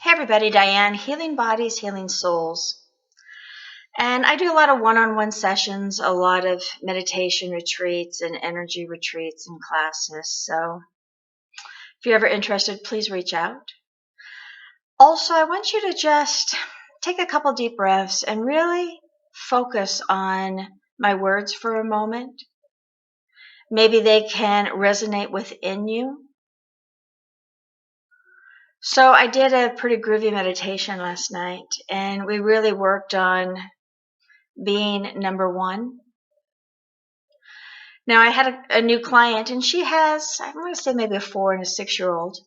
Hey everybody, Diane, Healing Bodies, Healing Souls. And I do a lot of one-on-one sessions, a lot of meditation retreats and energy retreats and classes. So if you're ever interested, please reach out. Also, I want you to just take a couple deep breaths and really focus on my words for a moment. Maybe they can resonate within you. So I did a pretty groovy meditation last night, and we really worked on being number one. Now, I had a new client, and she has, I'm going to say maybe a 4 and a 6-year-old.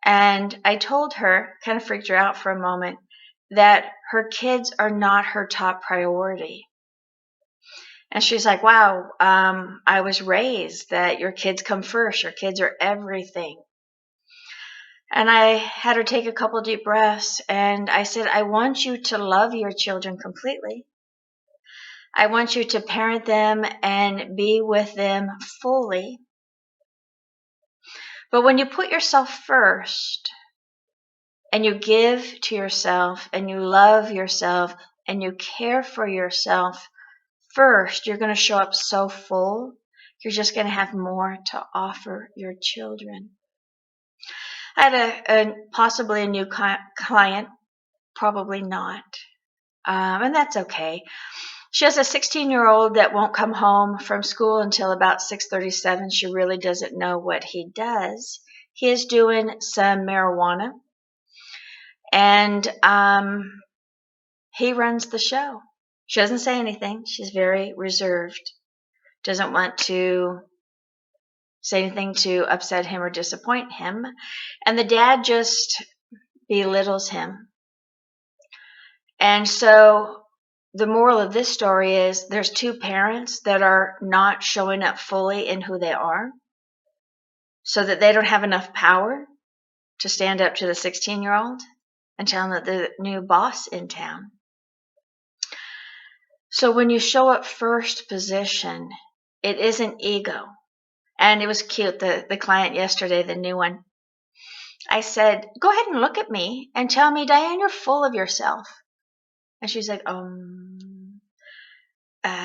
And I told her, kind of freaked her out for a moment, that her kids are not her top priority. And she's like, wow, I was raised that your kids come first. Your kids are everything. And I had her take a couple deep breaths, and I said, I want you to love your children completely. I want you to parent them and be with them fully. But when you put yourself first and you give to yourself and you love yourself and you care for yourself first, you're going to show up so full. You're just going to have more to offer your children. I had possibly a new client, probably not, and that's okay. She has a 16-year-old that won't come home from school until about 6:37. She really doesn't know what he does. He is doing some marijuana, and he runs the show. She doesn't say anything. She's very reserved. Doesn't want to say anything to upset him or disappoint him. And the dad just belittles him. And so the moral of this story is there's two parents that are not showing up fully in who they are, so that they don't have enough power to stand up to the 16-year-old and tell him that they're the new boss in town. So when you show up first position, it isn't ego. And it was cute, the client yesterday, the new one. I said, go ahead and look at me and tell me, Diane, you're full of yourself. And she's like,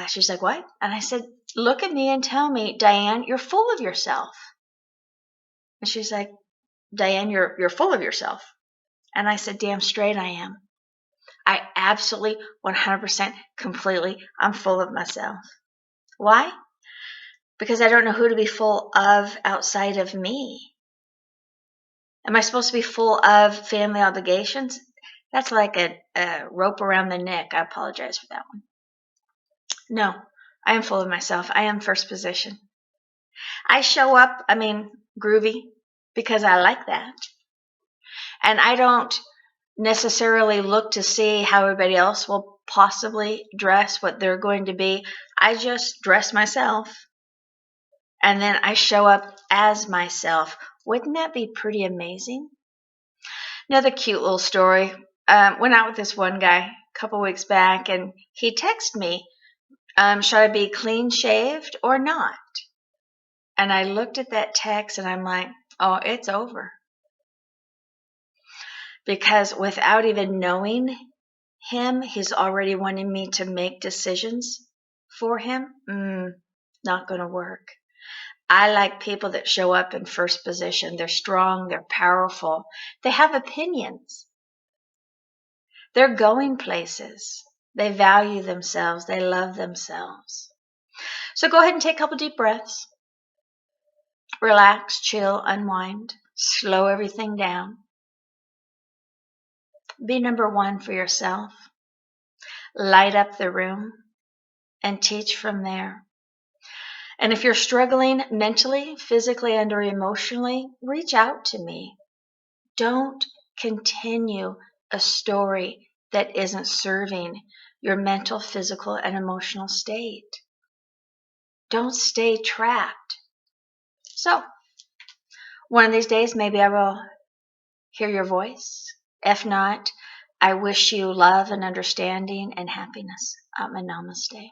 she's like, what? And I said, look at me and tell me, Diane, you're full of yourself. And she's like, Diane, you're full of yourself. And I said, damn straight I am. I absolutely, 100%, completely, I'm full of myself. Why? Because I don't know who to be full of outside of me. Am I supposed to be full of family obligations? That's like a rope around the neck. I apologize for that one. No, I am full of myself. I am first position. I show up, groovy, because I like that. And I don't necessarily look to see how everybody else will possibly dress, what they're going to be. I just dress myself. And then I show up as myself. Wouldn't that be pretty amazing? Another cute little story. Went out with this one guy a couple weeks back, and he texted me, should I be clean shaved or not? And I looked at that text and I'm like, oh, it's over. Because without even knowing him, he's already wanting me to make decisions for him. Not going to work. I like people that show up in first position. They're strong, they're powerful, they have opinions. They're going places. They value themselves, they love themselves. So go ahead and take a couple deep breaths. Relax, chill, unwind, slow everything down. Be number one for yourself. Light up the room and teach from there. And if you're struggling mentally, physically, and or emotionally, reach out to me. Don't continue a story that isn't serving your mental, physical, and emotional state. Don't stay trapped. So, one of these days, maybe I will hear your voice. If not, I wish you love and understanding and happiness. Namaste.